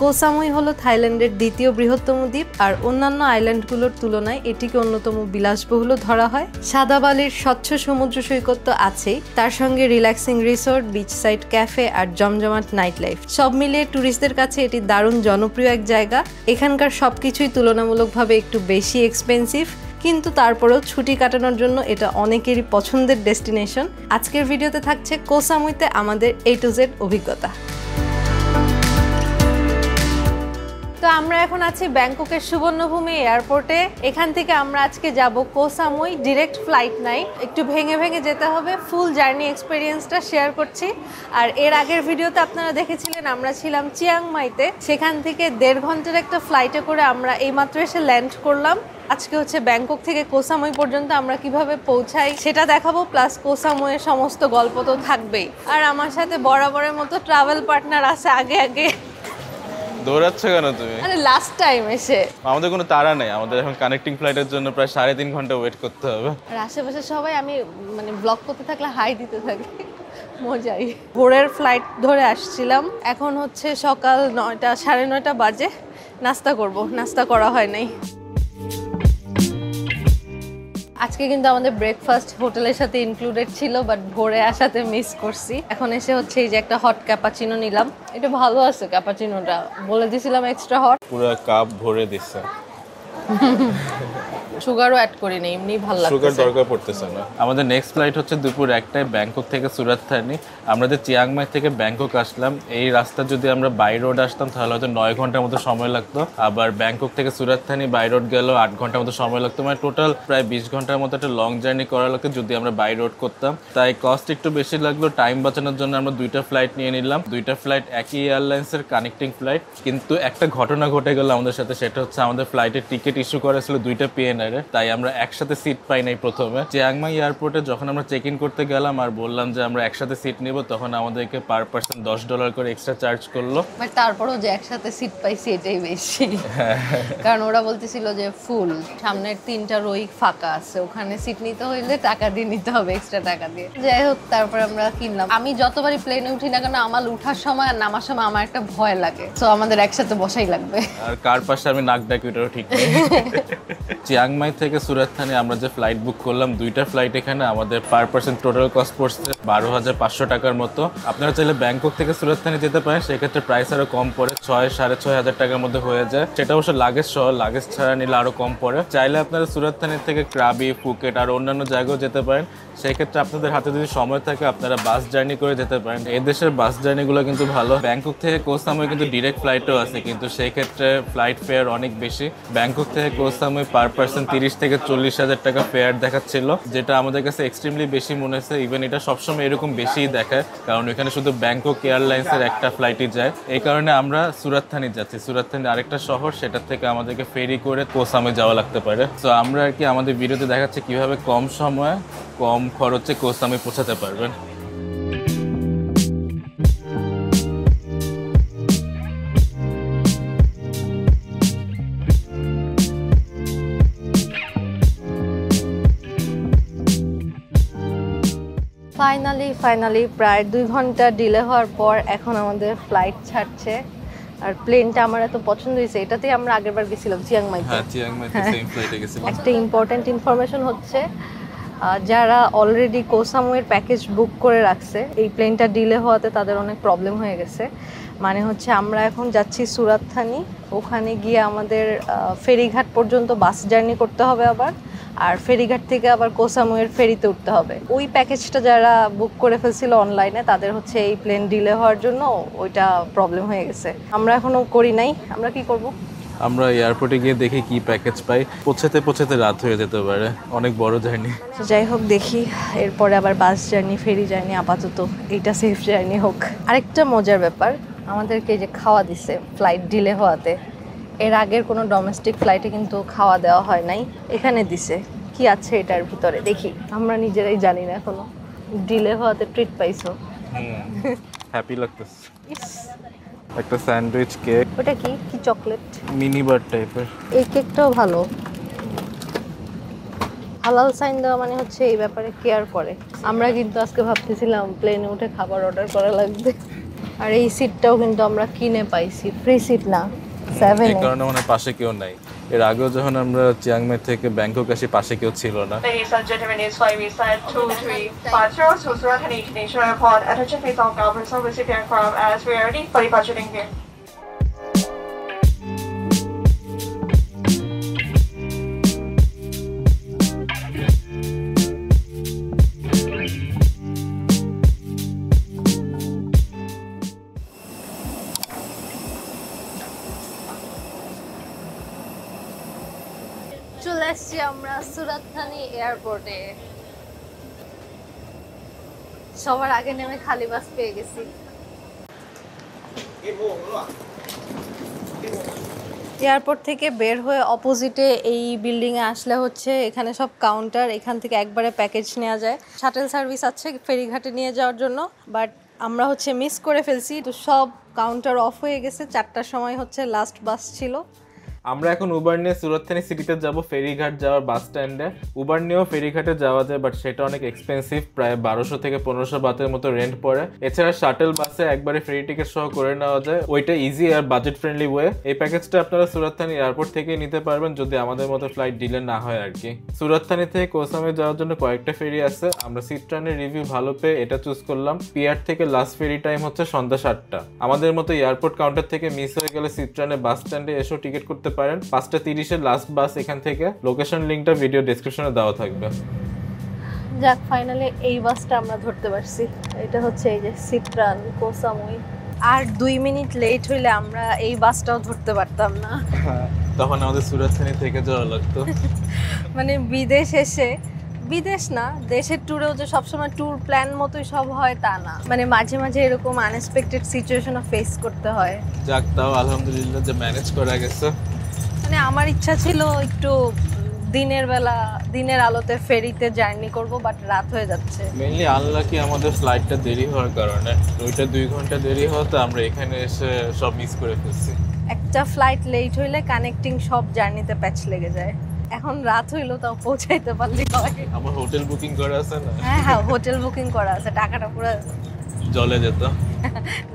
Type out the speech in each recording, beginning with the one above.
কো সামুই হলো থাইল্যান্ডের দ্বিতীয় বৃহত্তম দ্বীপ আর অন্যান্য আইল্যান্ডগুলোর তুলনায় এটিকে অন্যতম বিলাসবহুল ধরা হয়। সাদা বালির স্বচ্ছ সমুদ্র সৈকত তো আছেই, তার সঙ্গে relaxing resort, beach side cafe আর জমজমাট নাইট লাইফ, সব মিলিয়ে ট্যুরিস্টদের কাছে এটি দারুণ জনপ্রিয় এক জায়গা। এখানকার সবকিছুই তুলনামূলকভাবে একটু বেশি এক্সপেন্সিভ, কিন্তু তারপরেও ছুটি কাটানোর জন্য এটা অনেকেরই পছন্দের ডেস্টিনেশন। আজকের ভিডিওতে থাকছে কো সামুইতে আমাদের A to Z অভিজ্ঞতা। তো আমরা এখন আছি ব্যাংককের সুবর্ণভূমি এয়ারপোর্টে। এখান থেকে আমরা আজকে যাব কো সামুই, ডিরেক্ট ফ্লাইট নাই, একটু ভেঙে ভেঙে যেতে হবে। ফুল জার্নি এক্সপিরিয়েন্সটা শেয়ার করছি। আর এর আগের ভিডিওতে আপনারা দেখেছিলেন আমরা ছিলাম চিয়াংমাইতে, সেখান থেকে 1.5 ঘন্টার একটা ফ্লাইটে করে আমরা এইমাত্র এসে ল্যান্ড করলাম। আজকে হচ্ছে ব্যাংকক থেকে কো সামুই পর্যন্ত আমরা কিভাবে পৌঁছাই সেটা দেখাবো, প্লাস কো সামুইয়ের সমস্ত গল্প তো থাকবেই। আর আমার সাথে বরাবরের মতো ট্রাভেল পার্টনার আছে আগে। দৌড়াচ্ছ কেন তুমি? আরে লাস্ট টাইম এসে আমাদের কোনো তাড়া নেই, আমাদের এখন কানেক্টিং ফ্লাইটের জন্য প্রায় 3.5 ঘন্টা ওয়েট করতে হবে। আর আশেপাশে সবাই আমি ব্লগ করতে থাকলে হাই দিতে থাকি, মজাই। ভোরের ফ্লাইট ধরে আসছিলাম, এখন হচ্ছে সকাল 9টা 9:30 বাজে। নাস্তা করব, নাস্তা করা হয় নাই। আজকে কিন্তু আমাদের ব্রেকফাস্ট হোটেলের সাথে ইনক্লুডেড ছিল, বাট ভোরে আসাতে মিস করছি। এখন এসে হচ্ছে এই যে একটা হট ক্যাপাচিনো নিলাম। এটা ভালো আছে ক্যাপাচিনোটা, বলে দিছিলাম এক্সট্রা হট। পুরো কাপ ভরে দিচ্ছে। সুগারও অ্যাড করি না, এমনি ভালো লাগছে। সুগার দরকার পড়তেছে না। আমাদের নেক্সট ফ্লাইট হচ্ছে দুপুর 1টায় ব্যাংকক থেকে সুরাত থানি। আমরা যে চিয়াংমাই থেকে ব্যাংকক আসলাম, এই রাস্তা যদি আমরা বাই রোড আসতাম তাহলে হয়তো 9 ঘন্টার মতো সময় লাগতো। আবার ব্যাংকক থেকে সুরাত থানি বাই রোড গেলেও 8 ঘন্টার মতো সময় লাগতো। মানে টোটাল প্রায় 20 ঘন্টার মতো একটা লং জার্নি করা লাগতো যদি আমরা বাই রোড করতাম। তাই কস্ট একটু বেশি লাগলো। টাইম বাঁচানোর জন্য আমরা 2টা ফ্লাইট নিয়ে নিলাম। 2টা ফ্লাইট একই এয়ারলাইন্সের কানেক্টিং ফ্লাইট। কিন্তু একটা ঘটনা ঘটে গেল আমাদের সাথে, সেটা হচ্ছে আমাদের ফ্লাইটের টিকিট ইস্যু করা ছিল 2টা PNR, তাই আমরা একসাথে সিট পাই নাই প্রথমে। চিয়াংমাই এয়ারপোর্টে যখন আমরা চেক ইন করতে গেলাম আর বললাম যে আমরা একসাথে সিট নিব, তখন আমাদেরকে পার পার্সন $10 করে এক্সট্রা চার্জ করলো। বাট তারপরেও যে একসাথে সিট পাইছি এটাই বেশি, কারণ ওরা বলতেছিল যে ফুল, সামনের 3টা রোই ফাঁকা আছে, ওখানে সিট নিতে হইলে টাকা দিয়ে নিতে হবে, এক্সট্রা টাকা দিয়ে। যাই হোক, তারপর আমরা কিনলাম। আমি যতবারই প্লেনে উঠি না কেন, আমার উঠার সময় আর নামার সময় আমার একটা ভয় লাগে, তো আমাদের একসাথে বসাই লাগবে। আর কার পাশে আমি নাক ডাকি ওটাও ঠিক নেই। চিয়াংমাই থেকে সুরাত থানি আমরা যে ফ্লাইট বুক করলাম, 2টা ফ্লাইট, এখানে আমাদের পার পার্সন টোটাল কস্ট পড়ছে 12,500 টাকার মতো। আপনারা চাইলে ব্যাংকক থেকে সুরাত থানি যেতে পারেন, সেক্ষেত্রে প্রাইস আরো কম পড়ে, 6,500 টাকার মধ্যে হয়ে যায়। সেটা অবশ্য লাগেজ সহ, লাগেজ ছাড়া নিলে আরো কম পড়ে। চাইলে আপনারা সুরাত থানি থেকে ক্রাবি, ফুকেট আর অন্যান্য জায়গাও যেতে পারেন। সেই ক্ষেত্রে আপনাদের হাতে যদি সময় থাকে আপনারা বাস জার্নি করে যেতে পারেন। এই দেশের বাস জার্নিগুলো কিন্তু ভালো। ব্যাংকক থেকে কো সামুই কিন্তু ডিরেক্ট ফ্লাইটও আছে, কিন্তু সেই ক্ষেত্রে ফ্লাইট ফেয়ার অনেক বেশি। ব্যাংকক থেকে কো সামুই পার পার্সন 30 থেকে 40,000 টাকা ফেয়ার দেখাচ্ছিল, যেটা আমাদের কাছে এক্সট্রিমলি বেশি মনে হয়েছে। ইভেন এটা সবসময় এরকম বেশিই দেখায়, কারণ এখানে শুধু ব্যাংকক এয়ারলাইন্সের একটা ফ্লাইটই যায়। এই কারণে আমরা সুরাত থানি যাচ্ছি। সুরাত থানি আরেকটা শহর, সেটার থেকে আমাদেরকে ফেরি করে কো সামুই যাওয়া লাগতে পারে। তো আমরা আর কি আমাদের ভিডিওতে দেখাচ্ছি কিভাবে কম সময়ে কম খরচে কো সামুই পৌঁছাতে পারবেন। ফাইনালি প্রায় 2 ঘন্টা ডিলে হওয়ার পর এখন আমাদের ফ্লাইট ছাড়ছে। আর প্লেনটা আমার এত পছন্দ হয়েছে, এটাতেই আমরা আগেরবার গেছিলাম চিয়াংমাইতে। হ্যাঁ, চিয়াংমাইতে সেম ফ্লাইটে গেছিলাম। একটা ইম্পর্টেন্ট ইনফরমেশন হচ্ছে, যারা অলরেডি কো সামুইয়ের প্যাকেজ বুক করে রাখছে, এই প্লেনটা ডিলে হওয়াতে তাদের অনেক প্রবলেম হয়ে গেছে। মানে হচ্ছে আমরা এখন যাচ্ছি সুরাত থানি, ওখানে গিয়ে আমাদের ফেরিঘাট পর্যন্ত বাস জার্নি করতে হবে আবার, আর ফেরিঘাট থেকে আবার কো সামুইয়ের ফেরিতে উঠতে হবে। ওই প্যাকেজটা যারা বুক করে ফেলছিল অনলাইনে, তাদের হচ্ছে এই প্লেন ডিলে হওয়ার জন্য ওইটা প্রবলেম হয়ে গেছে। আমরা এখনো করি নাই, আমরা কি করব? আমরা এয়ারপোর্টে গিয়ে দেখি কি প্যাকেজ পাই। পৌঁছাতে রাত হয়ে যেতে পারে, অনেক বড় জার্নি। যাই হোক, দেখি এরপরে আবার বাস জার্নি, ফেরি জার্নি, আপাতত এইটা সেফ জার্নি হোক। আরেকটা মজার ব্যাপার, আমাদেরকে যে খাওয়া দিছে ফ্লাইট ডিলে হওয়াতে, এর আগের কোনো ডোমেস্টিক ফ্লাইটে কিন্তু খাওয়া দেওয়া হয় নাই, এখানে দিছে। কি আছে এটার ভিতরে দেখি, আমরা নিজেরাই জানি না এখনো। ডিলে হওয়াতে ট্রিট পাইছো? হ্যাপি লাগতেছে। একটা স্যান্ডউইচ কেক। ওটা কি কি চকলেট? মিনি বার টাইপের। এই কেকটাও ভালো। হালাল সাইন দেওয়া মানে হচ্ছে এই ব্যাপারে কেয়ার করে। আমরা কিন্তু আজকে ভাবতেছিলাম প্লেনে উঠে খাবার অর্ডার করা লাগবে, আর এই সিটটাও কিন্তু আমরা কিনে পাইছি, ফ্রি সিট না, 7 এই কারণে মানে পাশে কেউ নাই। এর আগেও যখন আমরা চিয়াংমাই থেকে ব্যাংকক আসি পাশে কেউ ছিল না। Ladies and gentlemen, it's flight visa 2350 to Surat International Airport. Attention please all government service aircraft as we are ready for departure in here. চলে আসছি আমরা সুরাতথানি এয়ারপোর্টে। সবার আগে নেমে খালি বাস পেয়ে গেছি। এয়ারপোর্ট থেকে বের হয়ে অপোজিটে এই বিল্ডিং এ আসলে হচ্ছে এখানে সব কাউন্টার, এখান থেকে একবারে প্যাকেজ নেওয়া যায়। শাটেল সার্ভিস আছে ফেরিঘাটে নিয়ে যাওয়ার জন্য, বাট আমরা হচ্ছে মিস করে ফেলছি, তো সব কাউন্টার অফ হয়ে গেছে। 4টার সময় হচ্ছে লাস্ট বাস ছিল। আমরা এখন উবার নিয়ে সুরতথানি সিটিতে যাব, ফেরিঘাট যাওয়ার বাস স্ট্যান্ডে। উবার নিয়েও ফেরিঘাটে যাওয়া যায়, বাট সেটা অনেক এক্সপেন্সিভ, প্রায় 1200 থেকে 1500 বাতের মতো রেন্ট পড়ে। এছাড়া শাটেল বাসে একবারে ফ্রি টিকিট সহ করে নেওয়া যায়, ওইটা ইজি আর বাজেট ফ্রেন্ডলি ওয়ে। এই প্যাকেজটা আপনারা সুরতথানি এয়ারপোর্ট থেকে নিতে পারবেন যদি আমাদের মতো ফ্লাইট ডিলে না হয় আর কি। সুরতথানি থেকে কোসামে যাওয়ার জন্য কয়েকটা ফেরি আছে, আমরা সিট্রানের রিভিউ ভালো পেয়ে এটা চুজ করলাম। পিআর থেকে লাস্ট ফেরি টাইম হচ্ছে সন্ধ্যা 7টা। আমাদের মতো এয়ারপোর্ট কাউন্টার থেকে মিস হয়ে গেলে সিট্রানে বাস স্ট্যান্ডে এসেও টিকিট করতে পারেন। 5:30 লাস্ট বাস এখান থেকে। লোকেশন লিংকটা ভিডিও ডেসক্রিপশনে দেওয়া থাকবে। যাক, ফাইনালি এই বাসটা আমরা ধরতে পারছি। এটা হচ্ছে এই যে সিট্রান কোসামুই। আর 2 মিনিট লেট হইলে আমরা এই বাসটাও ধরতে পারতাম না। তখন আমাদের সুরতথানি থেকে যাওয়া লাগতো। মানে বিদেশ এসে, বিদেশ না দেশের ট্যুরেও যে সবসময় ট্যুর প্ল্যান মতোই সব হয় তা না, মানে মাঝে মাঝে এরকম আনএক্সপেক্টেড সিচুয়েশনও ফেস করতে হয়। যাক, তাও আলহামদুলিল্লাহ যে ম্যানেজ করা গেছে। মানে আমার ইচ্ছা ছিল একটু দিনের বেলা দিনের আলোতে ফেরিতে জার্নি করব, বাট রাত হয়ে যাচ্ছে। মেইনলি আনলাকি আমাদের ফ্লাইটটা দেরি হওয়ার কারণে, ওইটা 2 ঘন্টা দেরি হতে আমরা এখানে এসে সব মিস করে ফেলছি। একটা ফ্লাইট লেট হইলে কানেক্টিং সব জার্নিতে প্যাচ লেগে যায়। এখন রাত হইলো তাও পৌঁছাইতে পারলি হয়। আমার হোটেল বুকিং করা আছে না? হ্যাঁ হ্যাঁ, হোটেল বুকিং করা আছে, টাকাটা পুরো জলে যেত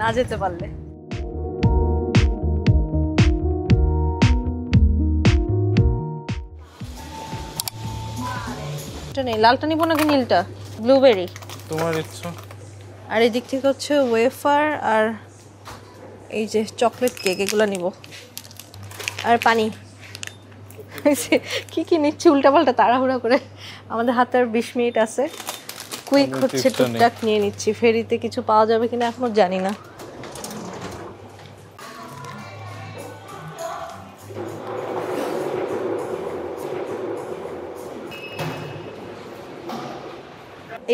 না যেতে পারলে। নেই, লালটা নিবো নাকি নীলটা? ব্লুবেরি তোমার ইচ্ছা। আর এই দিক থেকে হচ্ছে ওয়েফার আর এই যে চকলেট কেক, এগুলো নিব। আর পানি। কি কি নিচ্ছি উল্টাপাল্টা তাড়াহুড়া করে, আমাদের হাতে আর 20 মিনিট আছে। কুইক হচ্ছে টুকটাক নিয়ে নিচ্ছি। ফেরিতে কিছু পাওয়া যাবে কিনা এখনো জানি না।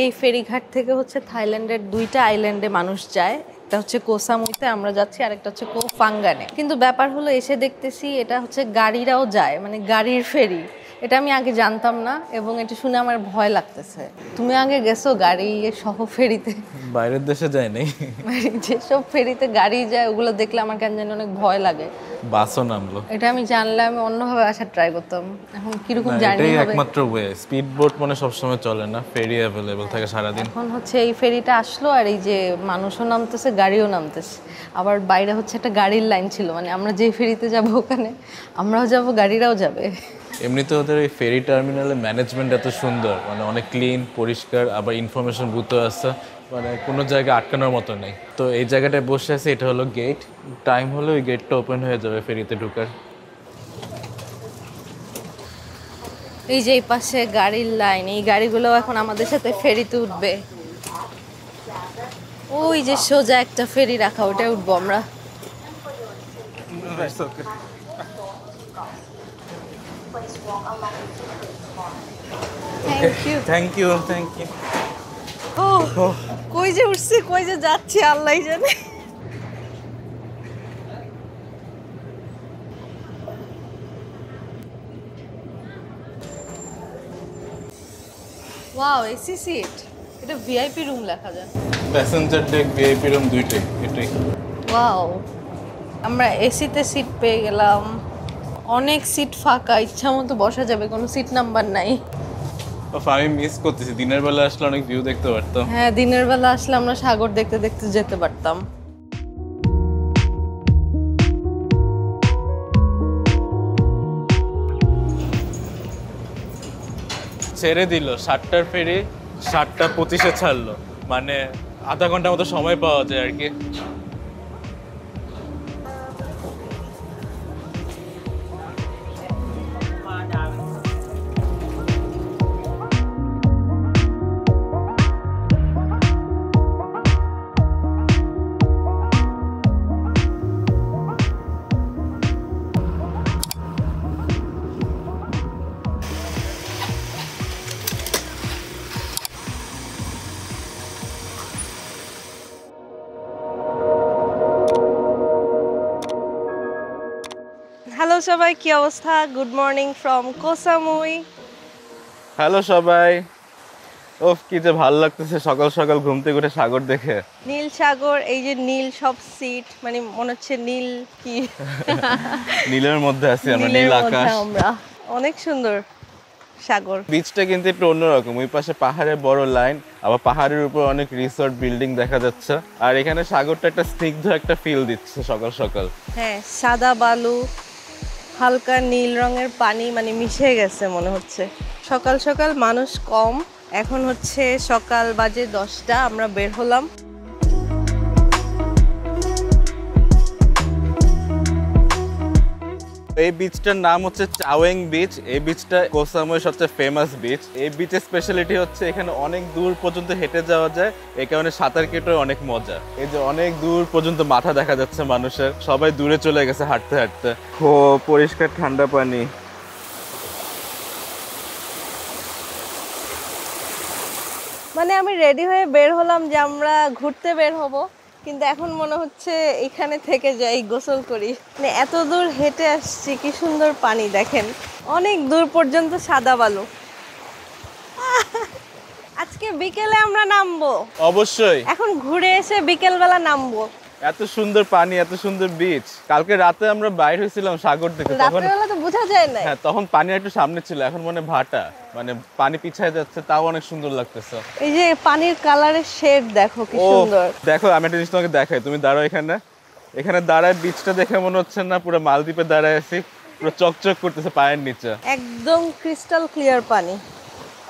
এই ফেরিঘাট থেকে হচ্ছে থাইল্যান্ডের 2টা আইল্যান্ডে মানুষ যায়। একটা হচ্ছে কোসামুইতে আমরা যাচ্ছি, আর একটা হচ্ছে কোফাঙ্গানে। কিন্তু ব্যাপার হলো এসে দেখতেছি এটা হচ্ছে গাড়িরাও যায়, মানে গাড়ির ফেরি। এটা আমি আগে জানতাম না এবং এটা শুনে আমার ভয় লাগতেছে। তুমি আগে গেছো গাড়ি সহ ফেরিতে? বাইরের দেশে যায় নাই। যেসব ফেরিতে গাড়ি যায় ওগুলো দেখলে আমার কেন জানি অনেক ভয় লাগে। বাসও নামলো। এটা আমি জানলে আমি অন্যভাবে আসার ট্রাই করতাম। এখন কিরকম জার্নি এটাই হবে? একমাত্র ওয়ে। স্পিড বোট মানে সবসময় চলে না, ফেরি অ্যাভেলেবল থাকে সারাদিন। এখন হচ্ছে এই ফেরিটা আসলো আর এই যে মানুষও নামতেছে, গাড়িও নামতেছে। আবার বাইরে হচ্ছে একটা গাড়ির লাইন ছিল, মানে আমরা যে ফেরিতে যাব ওখানে আমরাও যাব, গাড়িরাও যাবে। এমনিতে ওদের এই ফেরি টার্মিনালের ম্যানেজমেন্ট এত সুন্দর, মানে অনেক ক্লিন পরিষ্কার, আবার ইনফরমেশন বুথও আছে, মানে কোনো জায়গায় আটকানোর মতো নেই। তো এই জায়গাটায় বসে আছে, এটা হলো গেট। টাইম হলে ওই গেটটা ওপেন হয়ে যাবে ফেরিতে ঢোকার। এই যে এই পাশে গাড়ির লাইন, এই গাড়িগুলো এখন আমাদের সাথে ফেরিতে উঠবে। ওই যে সোজা একটা ফেরি রাখা, ওটাই উঠবো আমরা। Thank you thank you. ও কই যে উঠছি, কই যে যাচ্ছি আল্লাহই জানে। Wow, AC seat. এটা ভিআইপি রুম লেখা যায়। প্যাসেঞ্জার ডেক, ভিআইপি রুম দুইটাই, এটাই। ওয়াও, আমরা এসিতে সিট পেয়ে গেলাম। অনেক সিট ফাঁকা, ইচ্ছা মতো বসা যাবে, কোনো সিট নাম্বার নাই। আমি মিস করতেছি, দিনের বেলা আসলে অনেক ভিউ দেখতে পারতাম। হ্যাঁ, দিনের বেলা আসলে আমরা সাগর দেখতে দেখতে যেতে পারতাম। ছেড়ে দিল 7টার ফেরি 7:25-এ ছাড়লো, মানে আধা ঘন্টার মতো সময় পাওয়া যায় আর কি। হ্যালো সবাই, কি অবস্থা? Good morning from Koh Samui. Hello সবাই, ওফ কি যে ভালো লাগতেছে সকাল সকাল ঘুম থেকে উঠে সাগর দেখে। নীল সাগর, এই যে নীল সব সিট, মানে মনে হচ্ছে নীল কি নীলের মধ্যে আছি আমরা, নীলের নীল মধ্যে আকাশ। আমরা, অনেক সুন্দর সাগর। বিচটা কিন্তু একটু অন্যরকম, ওই পাশে পাহাড়ের বড় লাইন, আবার পাহাড়ের উপর অনেক রিসোর্ট বিল্ডিং দেখা যাচ্ছে, আর এখানে সাগরটা একটা স্নিগ্ধ একটা ফিল দিচ্ছে সকাল সকাল। হ্যাঁ, সাদা বালু, হালকা নীল রঙের পানি, মানে মিশে গেছে মনে হচ্ছে। সকাল সকাল মানুষ কম, এখন হচ্ছে সকাল বাজে 10টা, আমরা বের হলাম। এই বিচটার নাম হচ্ছে চাওয়েং বিচ। এই বিচটা কোহ সামুইয়ের সবচেয়ে ফেমাস বিচ। এই বিচের স্পেশালিটি হচ্ছে এখানে অনেক দূর পর্যন্ত হেঁটে যাওয়া যায়, এই কারণে সাঁতার কেটেও অনেক মজা। এই যে অনেক দূর পর্যন্ত মাথা দেখা যাচ্ছে মানুষের, সবাই দূরে চলে গেছে হাঁটতে হাঁটতে। ও পরিষ্কার ঠান্ডা পানি। মানে আমি রেডি হয়ে বের হলাম যে আমরা ঘুরতে বের হব, কিন্তু এখন মনে হচ্ছে এখানে থেকে যাই, গোসল করি। মানে এত দূর হেঁটে আসছি, কি সুন্দর পানি দেখেন, অনেক দূর পর্যন্ত সাদা বালু। আজকে বিকেলে আমরা নামবো, অবশ্যই এখন ঘুরে এসে বিকেল বেলা নামবো। এত সুন্দর পানি, এত সুন্দর বিচ। কালকে রাতে আমরা বাইরে হয়েছিলাম সাগর দেখে, তখন রাত্রেবেলা তো বোঝা যায় না। হ্যাঁ তখন পানি একটু সামনে ছিল, এখন মনে ভাটা, মানে পানি পিছায় যাচ্ছে, তাও অনেক সুন্দর লাগতেছে। এই যে পানির কালারের শেড দেখো কি ও সুন্দর। দেখো, আমি একটা জিনিস তোমাকে দেখাই, তুমি দাঁড়াও এখানে। এখানে দাঁড়ায় বিচটা দেখে মনে হচ্ছে না পুরো মালদ্বীপে দাঁড়ায় আছি, পুরো চকচক করতেছে পায়ের নিচে। একদম ক্রিস্টাল ক্লিয়ার পানি,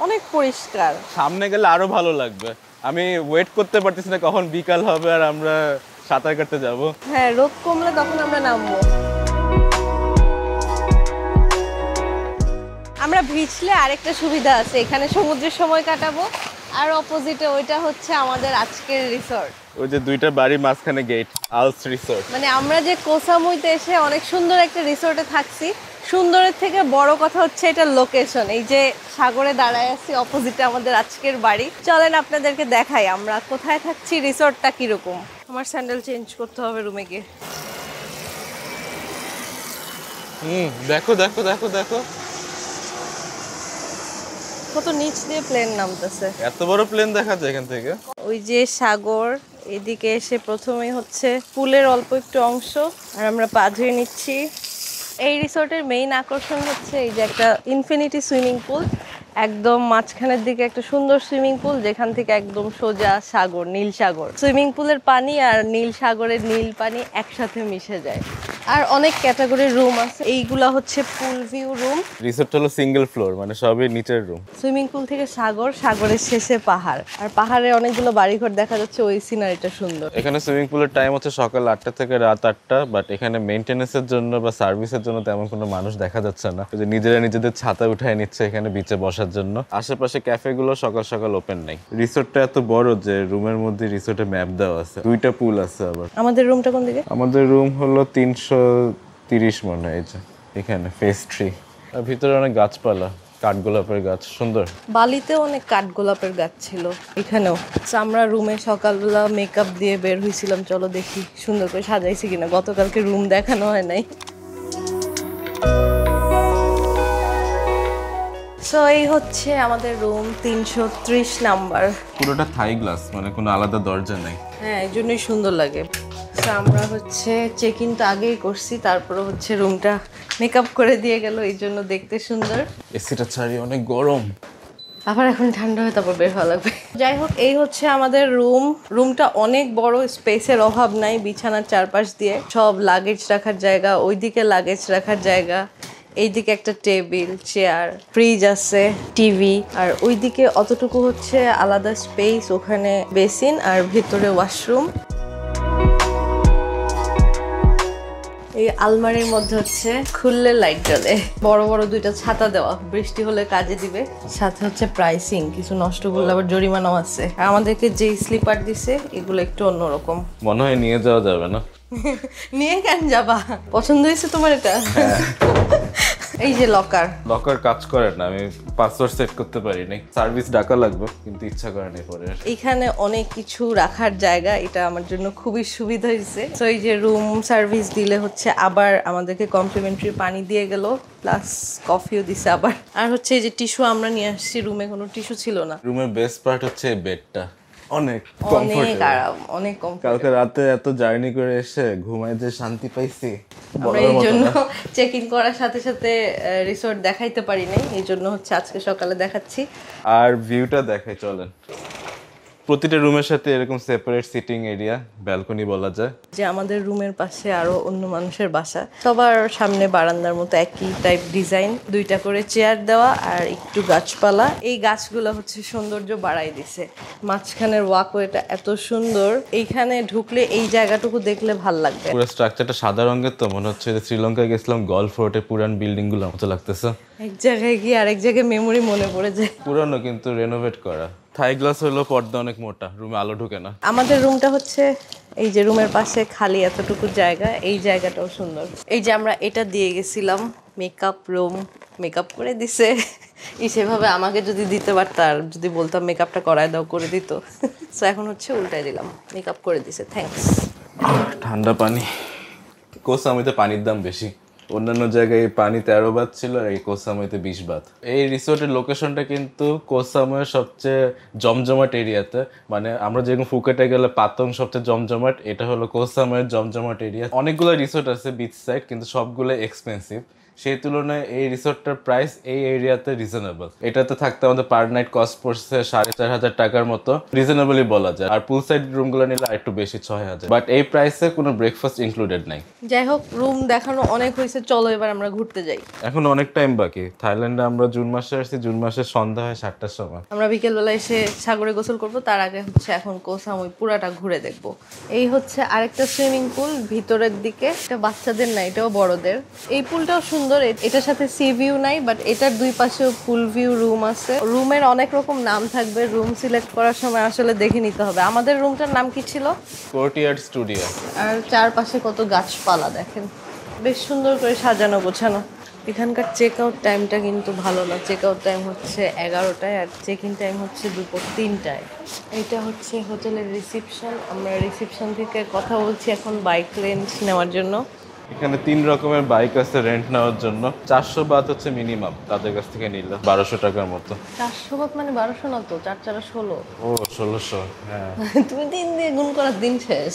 অনেক পরিষ্কার। সামনে গেলে আরো ভালো লাগবে। আমি ওয়েট করতে পারতেছি না কখন বিকাল হবে আর আমরা সাঁতার কাটতে যাব। হ্যাঁ, রোদ কমলে তখন আমরা নামবো। আমরা ভিজলে আরেকটা সুবিধা আছে, এখানে সমুদ্রের সময় কাটাবো, আর অপোজিটে ওইটা হচ্ছে আমাদের আজকের রিসর্ট। ওই যে দুইটা বাড়ির মাঝখানে গেট, আলস রিসোর্ট। মানে আমরা যে কোহ সামুইতে এসে অনেক সুন্দর একটা রিসর্টে থাকছি, সুন্দরের থেকে বড় কথা হচ্ছে এটা লোকেশন। এই যে সাগরে দাঁড়ায় আছি, অপোজিটে আমাদের আজকের বাড়ি। চলেন আপনাদেরকে দেখাই আমরা কোথায় থাকছি, রিসর্টটা কিরকম। আমার স্যান্ডেল চেঞ্জ করতে হবে রুমে গিয়ে। দেখো দেখো দেখো দেখো, কত নিচ দিয়ে প্লেন নামতেছে। এত বড় প্লেন দেখা যায় এখান থেকে। ওই যে সাগর, এদিকে এসে প্রথমেই হচ্ছে পুলের অল্প একটু অংশ, আর আমরা পা ধুয়ে নিচ্ছি। এই রিসোর্টের মেইন আকর্ষণ হচ্ছে এই যে একটা ইনফিনিটি সুইমিং পুল, একদম মাঝখানের দিকে একটা সুন্দর সুইমিং পুল, যেখান থেকে একদম সোজা সাগর, নীল সাগর। সুইমিং পুলের পানি আর নীল সাগরের নীল পানি একসাথে মিশে যায়। আর অনেক ক্যাটাগরির রুম আছে, এইগুলা হচ্ছে পুল ভিউ রুম। রিসোর্ট হলো সিঙ্গেল ফ্লোর, মানে সবই নিচের রুম। সুইমিং পুল থেকে সাগর, সাগরের শেষে পাহাড়, আর পাহাড়ে অনেকগুলো বাড়িঘর দেখা যাচ্ছে, ওই সিনারিটা সুন্দর। এখানে সুইমিং পুলের টাইম হচ্ছে সকাল 8টা থেকে রাত 8টা, বাট এখানে মেইনটেনেন্সের জন্য বা সার্ভিসের জন্য তেমন কোনো মানুষ দেখা যাচ্ছে না। যে নিজেরা নিজেদের ছাতা উঠায় নিচ্ছে এখানে বিচে বসার জন্য। আশেপাশে ক্যাফে গুলো সকাল সকাল ওপেন নাই। রিসোর্টটা এত বড় যে রুমের মধ্যে রিসোর্টে ম্যাপ দেওয়া আছে, দুইটা পুল আছে। আবার আমাদের রুমটা কোন দিকে? আমাদের রুম হলো 330 মনে হয়। এই যে এখানে ফেস ট্রি, আর ভিতরে অনেক গাছপালা, কাঠগোলাপের গাছ, সুন্দর। বালিতেও অনেক কাঠগোলাপের গাছ ছিল, এখানেও। আমরা রুমে সকালবেলা মেকআপ দিয়ে বের হয়েছিলাম, চলো দেখি সুন্দর করে সাজাইছি কিনা, গতকালকে রুম দেখানো হয় নাই। সো এই হচ্ছে আমাদের রুম, 330 নাম্বার। পুরোটা থাই গ্লাস, মানে কোনো আলাদা দরজা নেই। হ্যাঁ, এই জন্যই সুন্দর লাগে। তো আমরা হচ্ছে চেক ইন তো আগেই করছি, তারপরে হচ্ছে রুমটা মেকআপ করে দিয়ে গেল, এই জন্য দেখতে সুন্দর। এসিটা ছাড়ি অনেক গরম, আবার এখন ঠান্ডা হয়ে তারপর বের হওয়া লাগবে। যাই হোক, এই হচ্ছে আমাদের রুম। রুমটা অনেক বড়, স্পেসের অভাব নাই। বিছানার চারপাশ দিয়ে সব লাগেজ রাখার জায়গা, ওইদিকে লাগেজ রাখার জায়গা, এইদিকে একটা টেবিল, চেয়ার, ফ্রিজ আছে, টিভি, আর ওইদিকে অতটুকু হচ্ছে আলাদা স্পেস, ওখানে বেসিন আর ভিতরে ওয়াশরুম। এই আলমারির মধ্যে হচ্ছে খুললে লাইট জ্বলে, বড় বড় দুইটা ছাতা দেওয়া, বৃষ্টি হলে কাজে দিবে। সাথে হচ্ছে প্রাইসিং, কিছু নষ্ট করলে আবার জরিমানাও আছে। আর আমাদেরকে যে স্লিপার দিছে এগুলো একটু অন্যরকম। মনে হয় নিয়ে যাওয়া যাবে না। নিয়ে কেন যাবা? পছন্দ হয়েছে তোমার এটা? এই যে লকার কাজ করে না, আমি পাসওয়ার্ড সেট করতে পারি নাই। সার্ভিস ডাকা লাগবে কিন্তু ইচ্ছা করে নাই পরে। এখানে অনেক কিছু রাখার জায়গা, এটা আমার জন্য খুবই সুবিধা হয়েছে। তো এই যে রুম সার্ভিস দিলে হচ্ছে আবার আমাদেরকে কমপ্লিমেন্টারি পানি দিয়ে গেল, প্লাস কফিও দিছে আবার। আর হচ্ছে এই যে টিস্যু আমরা নিয়ে আসছি, রুমে কোনো টিস্যু ছিল না। রুমের বেস্ট পার্ট হচ্ছে বেডটা, অনেক অনেক আরাম, অনেক কমফোর্ট। কালকে রাতে এত জার্নি করে এসে ঘুমায় যে শান্তি পাইছি, আমরা এই জন্য চেক ইন করার সাথে সাথে রিসোর্ট দেখাইতে পারি নাই, এই জন্য হচ্ছে আজকে সকালে দেখাচ্ছি। আর ভিউটা দেখাই চলেন। প্রতিটা রুমের সাথে এরকম সেপারেট সিটিং এরিয়া, ব্যালকনি বলা যায়। যে আমাদের রুমের পাশে আরো অন্য মানুষের বাসা, সবার সামনে বারান্দার মতো একই টাইপ ডিজাইন, দুইটা করে চেয়ার দেওয়া আর একটু গাছপালা। এই গাছগুলো হচ্ছে সৌন্দর্য বাড়াই দিছে। মাঝখানের ওয়াকওয়েটা এত সুন্দর, এইখানে ঢুকলে এই জায়গাটুকু দেখলে ভাল লাগবে। পুরো স্ট্রাকচারটা সাদা রঙের, তো মনে হচ্ছে যে শ্রীলঙ্কায় গেছিলাম গল্ফ ফোর্টে পুরান বিল্ডিং গুলোর মতো লাগতেছে। এক জায়গায় গিয়ে আরেক জায়গায় মেমোরি মনে পড়ে যায়। পুরানো কিন্তু রেনোভেট করা। থাই গ্লাস হলো, পর্দা অনেক মোটা, রুমে আলো ঢুকে না। আমাদের রুমটা হচ্ছে এই যে রুমের পাশে খালি এতটুকু জায়গা, এই জায়গাটাও সুন্দর। এই যে আমরা এটা দিয়ে গেছিলাম মেকআপ রুম, মেকআপ করে দিছে। সেভাবে আমাকে যদি দিতে পারত, আর যদি বলতাম মেকআপটা করায় দাও, করে দিত। সো এখন হচ্ছে উল্টাই দিলাম, মেকআপ করে দিছে, থ্যাঙ্কস। ঠান্ডা পানি। কোচ সামুইতে পানির দাম বেশি, অন্যান্য জায়গায় পানি 13 বাত ছিল আর এই কোচ সামুইতে 20 বাত। এই রিসোর্টের লোকেশনটা কিন্তু কোচ সামুইয়ের সবচেয়ে জমজমাট এরিয়াতে, মানে আমরা যেরকম ফুকেটে গেলে পাতং সবচেয়ে জমজমাট, এটা হলো কোচ সামুইয়ের জমজমাট এরিয়া। অনেকগুলো রিসোর্ট আছে বিচ সাইড, কিন্তু সবগুলো এক্সপেন্সিভ। সেই তুলনায় এই রিসোর্টটার প্রাইস এই এরিয়াতে রিজনেবল। এটাতে থাকতে আমাদের পার নাইট কস্ট পড়ছে 4,500 টাকার মতো, রিজনেবলই বলা যায়। আর পুল সাইড রুমগুলো নিলে একটু বেশি, 6,000। বাট এই প্রাইসে কোনো ব্রেকফাস্ট ইনক্লুডেড নাই। যাই হোক, রুম দেখানো অনেক হয়েছে, চলো এবার আমরা ঘুরতে যাই। এখন অনেক টাইম বাকি। থাইল্যান্ডে আমরা জুন মাসে আসছি, জুন মাসের সন্ধ্যা হয় 7টার সময়। আমরা বিকেলবেলা এসে সাগরে গোসল করব, তার আগে হচ্ছে এখন কোচ সামুই পুরাটা ঘুরে দেখব। এই হচ্ছে আরেকটা সুইমিং পুল ভিতরের দিকে, এটা বাচ্চাদের না, এটাও বড়দের। এই পুলটাও সুন্দর, এটার সাথে সি ভিউ নাই, বাট এটার দুই পাশেও পুল ভিউ রুম আছে। রুমের অনেক রকম নাম থাকবে, রুম সিলেক্ট করার সময় আসলে দেখে নিতে হবে। আমাদের রুমটার নাম কি ছিল? Courtyard studio. আর চারপাশে কত গাছপালা দেখেন, বেশ সুন্দর করে সাজানো গোছানো। এখানকার চেক আউট টাইমটা কিন্তু ভালো না, চেক আউট টাইম হচ্ছে 11টায় আর চেক ইন টাইম হচ্ছে দুপুর 3টায়। এটা হচ্ছে হোটেলের রিসিপশন, আমরা রিসিপশন থেকে কথা বলছি এখন বাইক রেন্ট নেওয়ার জন্য। এখানে 3 রকমের বাইক আছে রেন্ট নেওয়ার জন্য। 400 বাত হচ্ছে মিনিমাম, তাদের কাছ থেকে নিলে 1200 টাকার মতো। 400 বাত মানে 1200 না তো, 4 4 16। ও 1600, হ্যাঁ। তুমি দিন দিয়ে গুণ করার দিন শেষ।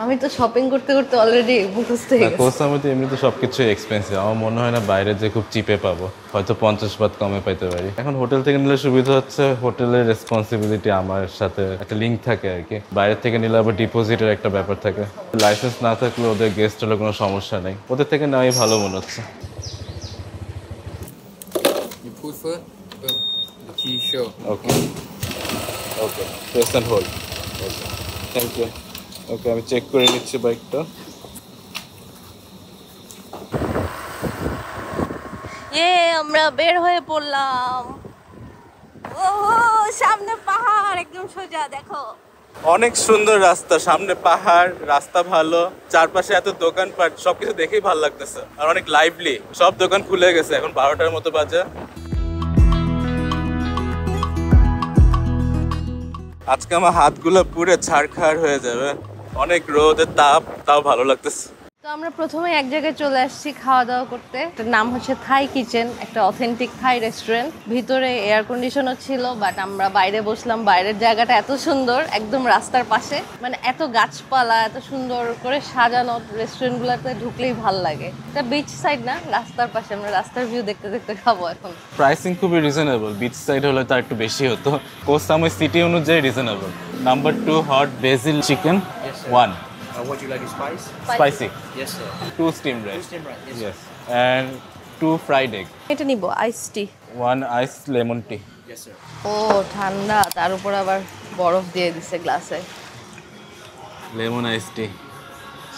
আমি তো শপিং করতে করতে অলরেডি মুখস্থ হয়ে গেছে। কোচ সামুইতে এমনিতে সবকিছু এক্সপেন্সিভ, আমার মনে হয় না বাইরে যে খুব চিপে পাবো, হয়তো 50 বাত কমে পাইতে পারি। এখন হোটেল থেকে নিলে সুবিধা হচ্ছে হোটেলের রেসপন্সিবিলিটি আমার সাথে একটা লিঙ্ক থাকে আর কি। বাইরে থেকে নিলে আবার ডিপোজিটের একটা ব্যাপার থাকে, লাইসেন্স না থাকলে ওদের গেস্ট হলে কোনো সমস্যা নেই, ওদের থেকে নেওয়াই ভালো মনে হচ্ছে। You prefer the key show. Okay okay, press and hold. Okay, thank you. Okay, আমি চেক করে নিচ্ছি বাইকটা। আমরা বের হয়ে পড়লাম। ও সামনে পাহাড়, একদম সোজা, দেখো অনেক সুন্দর রাস্তা, সামনে পাহাড়, রাস্তা ভালো, চারপাশে এত দোকানপাট, সবকিছু দেখেই ভালো লাগতেছে। আর অনেক লাইভলি, সব দোকান খুলে গেছে, এখন 12টার মতো বাজে। আজকে আমার হাতগুলো পুরো ছাড়খাড় হয়ে যাবে, অনেক রোদের তাপ, তাও ভালো লাগতেছে। তো আমরা প্রথমে এক জায়গায় চলে আসছি খাওয়া দাওয়া করতে, এটার নাম হচ্ছে থাই কিচেন, একটা অথেন্টিক থাই রেস্টুরেন্ট। ভিতরে এয়ার কন্ডিশনও ছিল, বাট আমরা বাইরে বসলাম। বাইরের জায়গাটা এত সুন্দর, একদম রাস্তার পাশে, মানে এত গাছপালা, এত সুন্দর করে সাজানো। রেস্টুরেন্টগুলোতে ঢুকলেই ভাল লাগে। এটা বিচ সাইড না, রাস্তার পাশে, আমরা রাস্তার ভিউ দেখতে দেখতে খাবো এখন। প্রাইসিং খুবই রিজনেবল, বিচ সাইড হলে তার একটু বেশি হতো। কোচ সামুই সিটি অনুযায়ী reasonable. Number 2 hot basil chicken 1, What do you like, spice? spicy, Yes, sir. 2 steamed rice. Steam right, yes. Yes, and 2 fried egg, এটা নিব আইস টি। 1 ice lemon tea. Yes, sir. ও ঠান্ডা, তার উপর আবার বরফ দিয়ে দিছে গ্লাসে। লেমন আইস টি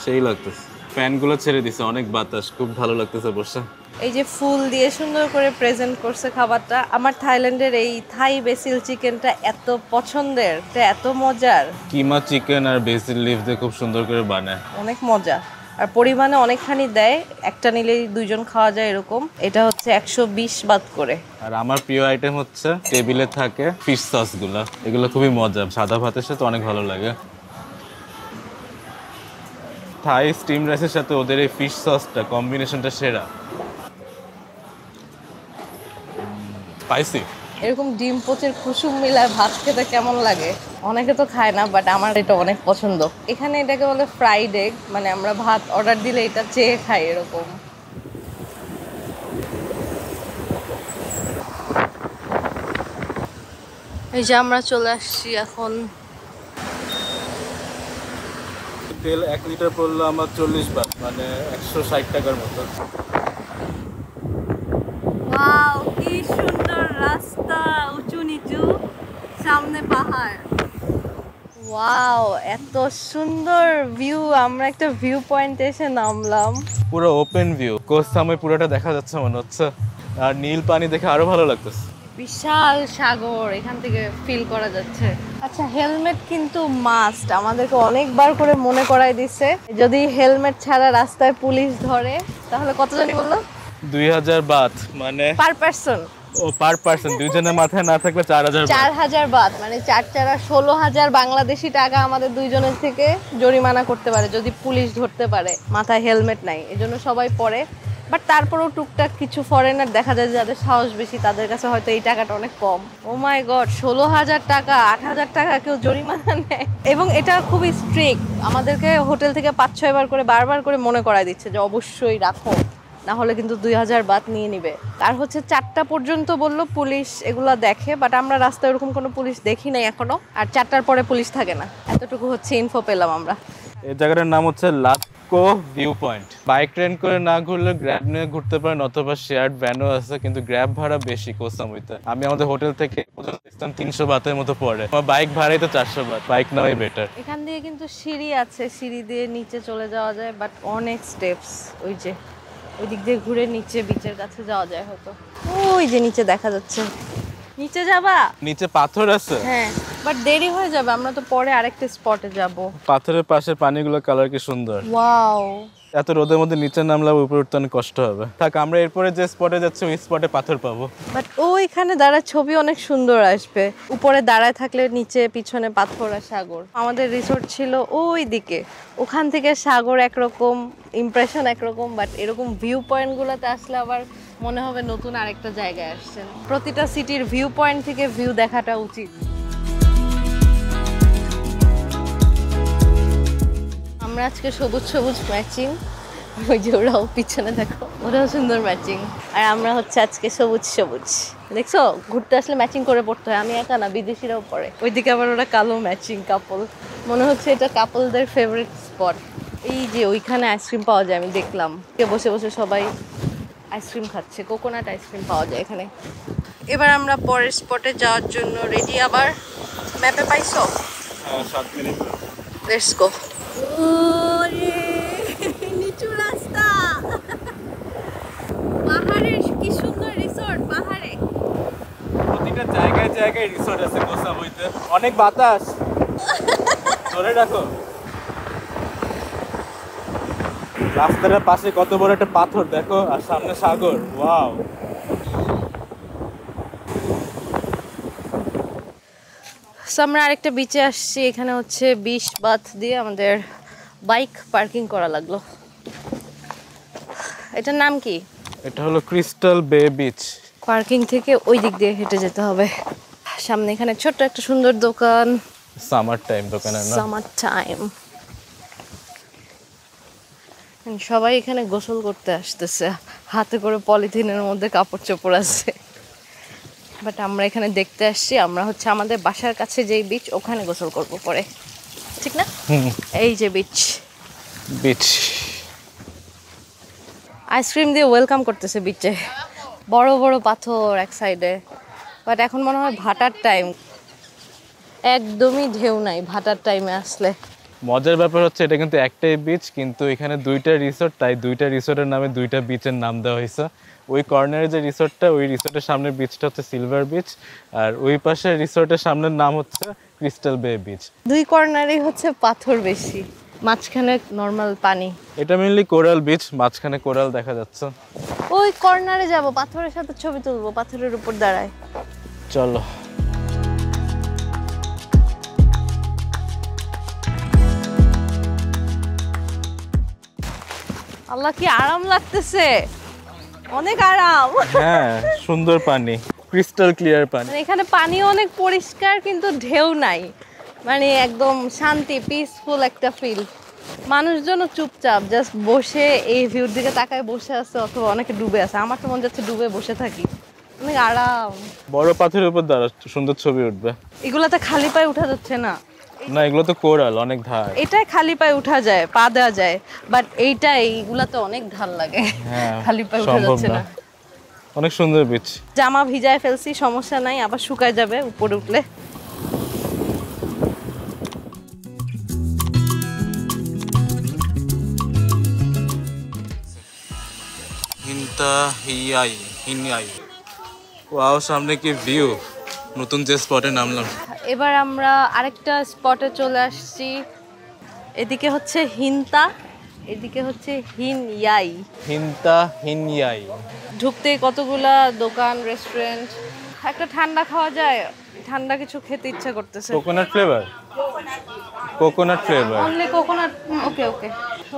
সেই লাগতেছে। ফ্যানগুলো ছেড়ে দিছে, অনেক বাতাস, খুব ভালো লাগতেছে বসে। এই যে ফুল দিয়ে সুন্দর করে প্রেজেন্ট করছে খাবারটা। আমার থাইল্যান্ডের এই থাই বেসিল চিকেনটা এত পছন্দের, এটা এত মজার, কিমা চিকেন আর বেসিল লিফ দিয়ে খুব সুন্দর করে বানায়। অনেক মজা। আর পরিমাণে অনেকখানি দেয়, একটা নিলেই দুইজন খাওয়া যায় এরকম। এটা হচ্ছে 120 বাত করে। আর আমার প্রিয় আইটেম হচ্ছে টেবিলে থাকে ফিশ সসগুলো, এগুলো খুবই মজা, সাদা ভাতের সাথে অনেক ভালো লাগে। থাই স্টিম রাইসের সাথে ওদের এই ফিশ সসটা কম্বিনেশনটা সেরা। স্পাইসি। এরকম ডিম পোচের কুসুম মিলায় ভাত খেতে কেমন লাগে? অনেকে তো খায় না, বাট আমার এটা অনেক পছন্দ। এখানে এটাকে বলে ফ্রাইড এগ, মানে আমরা ভাত অর্ডার দিলে এটা চেয়ে খাই এরকম। এই যে আমরা চলে আসছি এখন। তেল 1 লিটার পড়লো আমার 40 বাত, মানে 160 টাকার মতো। ওয়াও, কি সুন্দর রাস্তা, উঁচু নিচু, সামনে পাহাড়। ওয়াও, এত সুন্দর ভিউ। আমরা একটা ভিউ পয়েন্টে এসে নামলাম। পুরো ওপেন ভিউ, কোচ সাময় পুরোটা দেখা যাচ্ছে মনে হচ্ছে। আর নীল পানি দেখে আরো ভালো লাগতেছে। বিশাল সাগর এখান থেকে ফিল করা যাচ্ছে। আচ্ছা, হেলমেট কিন্তু মাস্ট। আমাদেরকে অনেকবার করে মনে করাই দিছে, যদি হেলমেট ছাড়া রাস্তায় পুলিশ ধরে তাহলে কত জানি বললো? 2000 বাত, মানে পার পারসন। ও পার পারসন, দুইজনের মাথায় না থাকলে 4000 বাত। 4000 বাত, মানে 4 16,000 বাংলাদেশি টাকা আমাদের দুইজনের থেকে জরিমানা করতে পারে যদি পুলিশ ধরতে পারে মাথায় হেলমেট নাই। এজন্য সবাই পরে, বাট তারপরেও টুকটাক কিছু ফরেনার দেখা যায় যাদের সাহস বেশি, তাদের কাছে হয়তো এই টাকাটা অনেক কম। ও মাই গড, 16,000 টাকা, 8,000 টাকা কেউ জরিমানা নেয়। এবং এটা খুবই স্ট্রিক্ট, আমাদেরকে হোটেল থেকে 5-6 বার করে বারবার করে মনে করায় দিচ্ছে যে অবশ্যই রাখো, না হলে কিন্তু 2000 বাত নিয়ে নিবে। আর হচ্ছে 4টা পর্যন্ত বললো পুলিশ এগুলা দেখে, বাট আমরা রাস্তায় ওরকম কোনো পুলিশ দেখি নাই এখনো। আর 4টার পরে পুলিশ থাকে না, এতটুকু হচ্ছে ইনফো পেলাম আমরা। এই জায়গাটার নাম হচ্ছে লাতকো ভিউ পয়েন্ট। বাইক ট্রেন করে না ঘুরলে গ্র্যাব নিয়ে ঘুরতে পারেন, অথবা শেয়ার্ড ভ্যানও আছে, কিন্তু গ্র্যাব ভাড়া বেশি কোচ সামুইতে। আমি আমাদের হোটেল থেকে 300 বাতের মতো পড়ে, আমার বাইক ভাড়াই তো 400 বাত, বাইক নেওয়াই বেটার। এখান দিয়ে কিন্তু সিঁড়ি আছে, সিঁড়ি দিয়ে নিচে চলে যাওয়া যায়, বাট অনেক স্টেপস। ওই যে ওই দিক দিয়ে ঘুরে নিচে বিচের কাছে যাওয়া যায় হয়তো। ওই যে নিচে দেখা যাচ্ছে, নিচে যাবা? নিচে পাথর আছে, হ্যাঁ, বাট দেরি হয়ে যাবে, আমরা তো পরে আরেকটা স্পটে যাব। পাথরের পাশে পানিগুলো কালার কি সুন্দর। ওয়াও, এত রোদের মধ্যে নিচে নামলে উপরে উঠতে অনেক কষ্ট হবে। থাক, আমরা এরপরে যে স্পটে যাচ্ছি ওই স্পটে পাথর পাবো। বাট ওইখানে দাঁড়ায় ছবি অনেক সুন্দর আসবে। উপরে দাঁড়ায় থাকলে নিচে পিছনে পাথর আর সাগর। আমাদের রিসোর্ট ছিল ওই দিকে, ওখান থেকে সাগর একরকম, ইমপ্রেশন একরকম, বাট এরকম ভিউ পয়েন্টগুলোতে আসলে আবার মনে হবে নতুন আরেকটা জায়গায় আসছেন। প্রতিটা সিটির ভিউ পয়েন্ট থেকে ভিউ দেখাটা উচিত। আমরা আজকে সবুজ সবুজ ম্যাচিং, ওই যে ওরাও পিছনে দেখো, ওরাও সুন্দর ম্যাচিং। আর আমরা হচ্ছে আজকে সবুজ সবুজ, দেখছো? ঘুরতে আসলে ম্যাচিং করে পড়তে হয়, আমি একা না, বিদেশিরাও পড়ে। ওইদিকে আবার ওরা কালো ম্যাচিং কাপল, মনে হচ্ছে এটা কাপলদের ফেভারিট স্পট। এই যে ওইখানে আইসক্রিম পাওয়া যায়, আমি দেখলাম বসে বসে সবাই আইসক্রিম খাচ্ছে, কোকোনাট আইসক্রিম পাওয়া যায় এখানে। এবার আমরা পরের স্পটে যাওয়ার জন্য রেডি। আবার ম্যাপে পাইছো? 7 মিনিট। Let's go. নিচু রাস্তা, পাহাড়ের কি সুন্দর রিসোর্ট, পাহাড়ে প্রতিটা জায়গায় জায়গায় রিসোর্ট আছে কোচ সামুইতে। অনেক বাতাস, ধরে রাখো। রাস্তার পাশে কত বড় একটা পাথর দেখো, আর সামনে সাগর। ওয়াও, আমরা আরেকটা বিচে আসছি। এখানে হচ্ছে 20 বাত দিয়ে আমাদের বাইক পার্কিং করা লাগলো। এটার নাম কি? এটা হলো ক্রিস্টাল বে বিচ। পার্কিং থেকে ওই দিক দিয়ে হেঁটে যেতে হবে। সামনে এখানে ছোট্ট একটা সুন্দর দোকান, সামার টাইম দোকানে না, সামার টাইম। সবাই এখানে গোসল করতে আসতেছে, হাতে করে পলিথিনের মধ্যে কাপড় চোপড় আছে। বাট আমরা এখানে দেখতে আসছি, আমরা হচ্ছে আমাদের বাসার কাছে যেই বিচ ওখানে গোসল করবো পরে, ঠিক না? এই যে বিচ। বিচ। আইসক্রিম দিয়ে ওয়েলকাম করতেছে বিচে, বড় বড় পাথর এক সাইডে। বাট এখন মনে হয় ভাটার টাইম, একদমই ঢেউ নাই ভাটার টাইমে আসলে। মজার ব্যাপার হচ্ছে এটা কিন্তু একটাই বিচ, কিন্তু এখানে দুইটা রিসোর্ট, তাই দুইটা রিসোর্টের নামে দুইটা বিচের নাম দেওয়া হয়েছে। ওই কর্নারে যে রিসোর্টটা, ওই রিসোর্টের সামনের বিচটা হচ্ছে সিলভার বিচ, আর ওই পাশে রিসোর্টের সামনের নাম হচ্ছে ক্রিস্টাল বে বিচ। দুই কর্নারেই হচ্ছে পাথর বেশি, মাঝখানে নর্মাল পানি। এটা মেইনলি কোরাল বিচ, মাঝখানে কোরাল দেখা যাচ্ছে। ওই কর্নারে যাব, পাথরের সাথে ছবি তুলবো, পাথরের উপর দাঁড়ায়। চলো। আল্লাহ কি আরাম লাগতেছে, অনেক আরাম। হ্যাঁ, সুন্দর পানি, ক্রিস্টাল ক্লিয়ার পানি। মানে এখানে পানি অনেক পরিষ্কার, কিন্তু ঢেউ নাই, মানে একদম শান্তি, পিসফুল একটা ফিল। মানুষজনও চুপচাপ জাস্ট বসে এই ভিউর দিকে তাকায় বসে আছে, অথবা অনেকে ডুবে আছে। আমার তো মন যাচ্ছে ডুবে বসে থাকি, অনেক আরাম। বড় পাথরের উপর দাঁড়া, সুন্দর ছবি উঠবে। এগুলাতে খালি পায়ে উঠা যাচ্ছে না, না এগুলো তো কোরাল, অনেক ধার। এটাই খালি পায়ে উঠা যায়, পা দেওয়া যায়, বাট এইগুলাতে অনেক ঢাল লাগে, খালি পায়ে উঠা যাচ্ছে না। অনেক সুন্দর বিচ। জামা ভিজায় ফেলছি, সমস্যা নাই, আবার শুকায় যাবে উপরে উঠলে। ওয়াও, সামনে কি ভিউ! নতুন যে স্পটে নামলাম। এবার আমরা আরেকটা স্পটে চলে আসছি। এদিকে হচ্ছে হিনতা, এদিকে হচ্ছে হিনয়াই। হিনতা হিনয়াই। ঢুকতেই কতগুলা দোকান, রেস্টুরেন্ট। একটা ঠান্ডা খাওয়া যায়, ঠান্ডা কিছু খেতে ইচ্ছা করতেছে। Coconut flavour, coconut flavour. Only coconut. Okay okay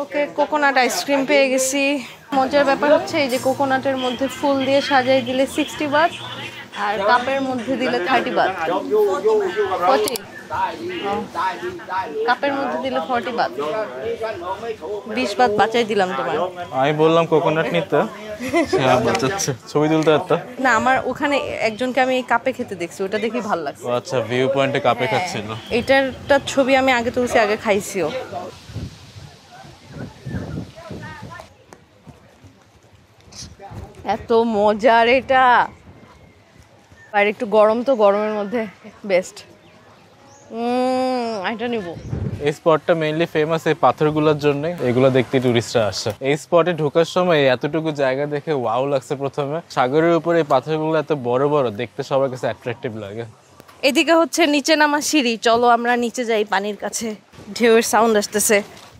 okay, coconut ice cream পেয়ে গেছি। মজার ব্যাপার হচ্ছে এই যে কোকোনাটের মধ্যে ফুল দিয়ে সাজাই দিলে 60 বাত, আর কাপের মধ্যে দিলে 30 বাত। 40 কাপের মধ্যে দিলে 40 বাত, 20 বাত বাঁচাই দিলাম তোমার। আমি বললাম কোকোনাট নিতে, ছবি তুলতে একটা। না, আমার ওখানে একজনকে আমি কাপে খেতে দেখছি, ওটা দেখি ভালো লাগছে। আচ্ছা, ভিউ পয়েন্টে কাপে খাচ্ছিল। এটারটা ছবি আমি আগে তুলছি, আগে খাইছিও। এত মজার এটা, আর একটু গরম, তো গরমের মধ্যে বেস্ট। এটা নিব। এই স্পটটা মেইনলি ফেমাস এই পাথরগুলোর জন্য, এগুলো দেখতে টুরিস্টরা আসে। এই স্পটে ঢোকার সময় এতটুকু জায়গা দেখে ওয়াও লাগছে প্রথমে। সাগরের উপরে এই পাথরগুলো এত বড় বড়, দেখতে সবার কাছে অ্যাট্রাকটিভ লাগে। এদিকে হচ্ছে নিচে নামা সিঁড়ি, চলো আমরা নিচে যাই পানির কাছে। ঢেউয়ের সাউন্ড আসতেছে।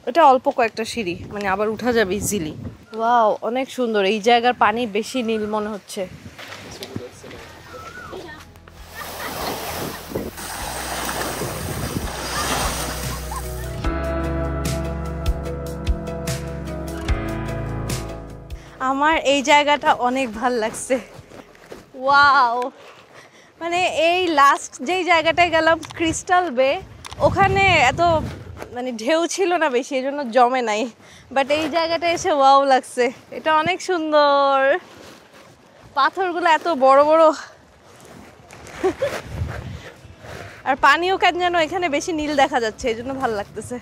এটা অল্প কয়েকটা সিঁড়ি, মানে আবার উঠা যাবে ইজিলি। ওয়াও, অনেক সুন্দর। এই জায়গার পানি বেশি নীল মনে হচ্ছে। আমার এই জায়গাটা অনেক ভাল লাগছে। ওয়াও, মানে এই লাস্ট যেই জায়গাটায় গেলাম ক্রিস্টাল বে, ওখানে এত মানে ঢেউ ছিল না বেশি, এই জন্য জমে নাই। বাট এই জায়গাটা এসে ওয়াও লাগছে, এটা অনেক সুন্দর। পাথরগুলো এত বড় বড়, আর পানিও কেন যেন এখানে বেশি নীল দেখা যাচ্ছে, এই জন্য ভালো লাগতেছে।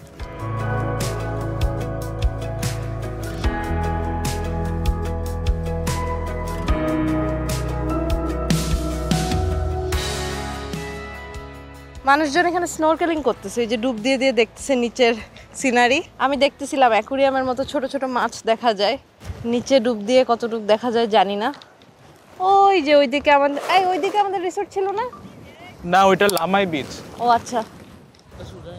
মানুষজন এখানে স্নোরকেলিং করতেছে, এই যে ডুব দিয়ে দিয়ে দেখতেছে নিচের সিনারি। আমি দেখতেছিলাম অ্যাকুরিয়ামের মতো ছোট ছোট মাছ দেখা যায় নিচে, ডুব দিয়ে কতটুকু দেখা যায় জানি না। ওই যে ওইদিকে আমাদের রিসোর্ট ছিল না? না, ওইটা লামাই বিচ। ও আচ্ছা,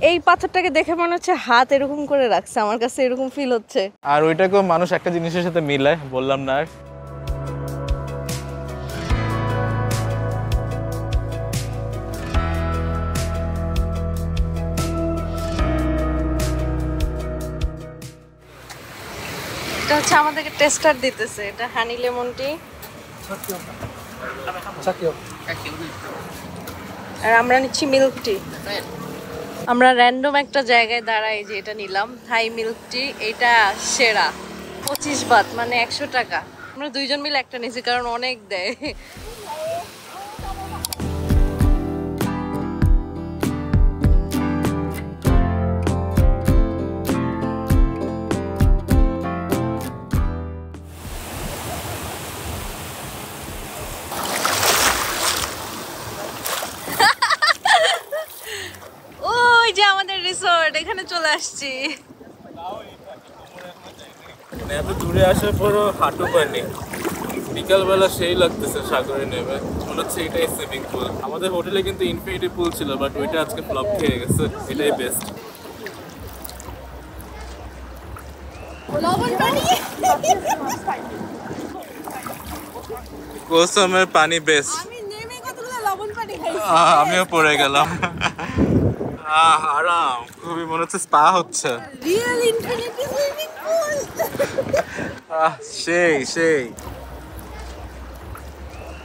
এই পাথরটাকে দেখে মনে হচ্ছে হাত এরকম করে রাখছে, আমার কাছে এরকম ফিল হচ্ছে। আর ওইটাকেও মানুষ একটা জিনিসের সাথে মিলায়, বললাম না। আর এটা হচ্ছে আমাদেরকে টেস্টার দিতেছে, এটা হানি লেমন টি। আর আমরা নিচ্ছি মিল্ক টি। আমরা র্যান্ডম একটা জায়গায় দাঁড়াই, যে এটা নিলাম থাই মিল্ক টি। এটা সেরা, 25 বাত, মানে 100 টাকা। আমরা দুইজন মিলে একটা নিয়েছি, কারণ অনেক দেয়। আসছি। এত দূরে আসার পরও হাঁটু পানি, বিকালবেলা সেই লাগতেছে সাগরে নেমে, মনে হচ্ছে এটাই সুইমিং পুল। আমাদের হোটেলে কিন্তু ইনফিনিটি পুল ছিল, বাট ওইটা আজকে ফ্লপ খেয়ে গেছে, এটাই বেস্ট। কোসামের পানি বেস্ট। আমিও পড়ে গেলাম। আরাম, খুবই মনে হচ্ছে স্পা হচ্ছে। সেই সেই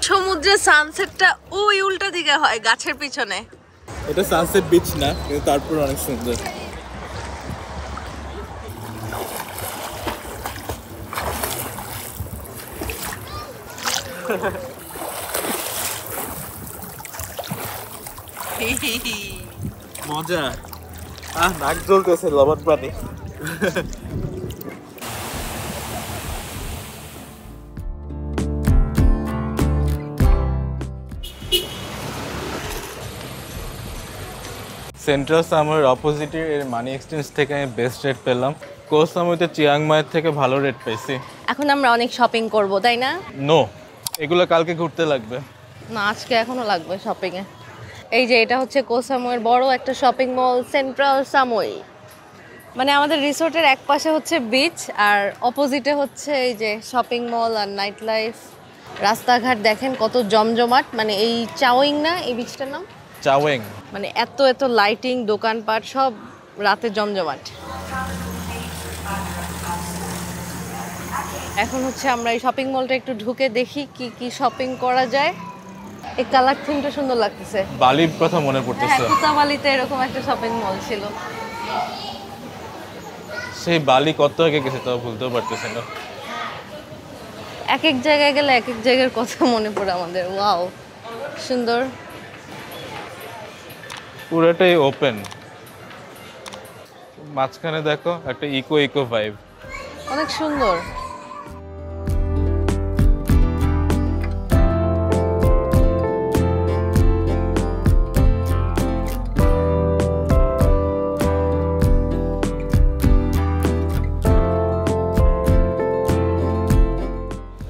সমুদ্রের সানসেটটা ওই উল্টা দিকে হয় গাছের পিছনে। এটা সানসেট বিচ না, কিন্তু তারপর অনেক সুন্দর। মজা, নাক জ্বলতেছে লবণ পানি। সেন্ট্রাল সামোয়ের অপোজিটে এর মানি এক্সচেঞ্জ থেকে আমি বেস্ট রেট পেলাম। কোহ সামুইতে চিয়াংমাইয়ের থেকে ভালো রেট পাইছি। এখন আমরা অনেক শপিং করব, তাই না? নো, এগুলো কালকে ঘুরতে লাগবে না, আজকে এখনো লাগবে শপিং এ। এই যে এটা হচ্ছে কোহ সামুইয়ের বড় একটা শপিং মল, সেন্ট্রাল সামোই। মানে আমাদের রিসোর্টের এক পাশে হচ্ছে বিচ আর অপোজিটে হচ্ছে এই যে শপিং মল আর নাইট লাইফ। রাস্তাঘাট দেখেন কত জমজমাট। মানে এই চাওয়িং না এই বিচটার নাম? চাওয়েং। মানে এত এত লাইটিং, দোকানপাট সব রাতে জমজমাট। এখন হচ্ছে আমরা এই শপিং মলটা একটু ঢুকে দেখি কি কি শপিং করা যায়। এই কালার থিমটা সুন্দর লাগতেছে। বালির কথা মনে পড়তেছে। হ্যাঁ, কুতাবালিতে এরকম একটা শপিং মল ছিল। সেই বালি কত আগে গেছে তাও ভুলতেও পারতেছি না। এক এক জায়গায় গেলে এক এক জায়গার কথা মনে পড়ে আমাদের। ওয়াও, সুন্দর। পুরোটাই ওপেন, মাঝখানে দেখো একটা ইকো ইকো ভাইব, অনেক সুন্দর।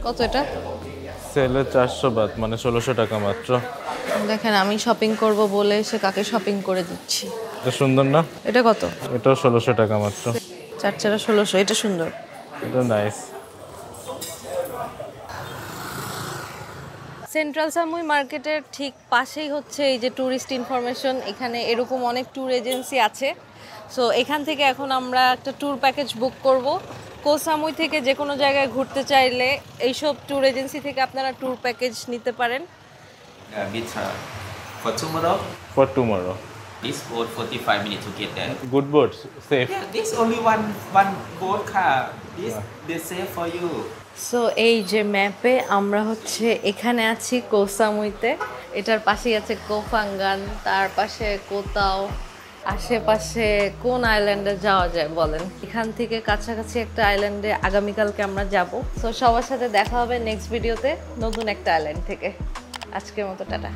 কত এটা? সেলে 400 বাত, মানে 1600 টাকা মাত্র। দেখেন আমি শপিং করব বলে সে কাকে শপিং করে দিচ্ছি। এটা সুন্দর না? এটা কত? এটাও 1600 টাকা মাত্র। 4 1600। এটা সুন্দর, এটা নাইস। সেন্ট্রাল সামুই মার্কেটের ঠিক পাশেই হচ্ছে এই যে ট্যুরিস্ট ইনফরমেশন। এখানে এরকম অনেক ট্যুর এজেন্সি আছে। সো এখান থেকে এখন আমরা একটা ট্যুর প্যাকেজ বুক করব। কোহ সামুই থেকে যে কোনো জায়গায় ঘুরতে চাইলে এইসব ট্যুর এজেন্সি থেকে আপনারা ট্যুর প্যাকেজ নিতে পারেন। With for tomorrow, for tomorrow. this boat 45 minutes to get there. Good board, safe. Yeah, this only one boat car. This they safe for you. So এই যে ম্যাপে আমরা হচ্ছে এখানে আছি কোহ সামুইতে। এটার পাশেই আছে কোহ ফাঙ্গান, তার পাশে কোতাও। আশেপাশে কোন আইল্যান্ডে যাওয়া যায় বলেন? এখান থেকে কাছাকাছি একটা আইল্যান্ডে আগামীকালকে আমরা যাব। সো সবার সাথে দেখা হবে নেক্সট ভিডিওতে নতুন একটা আইল্যান্ড থেকে। আজকের মতো টাটা।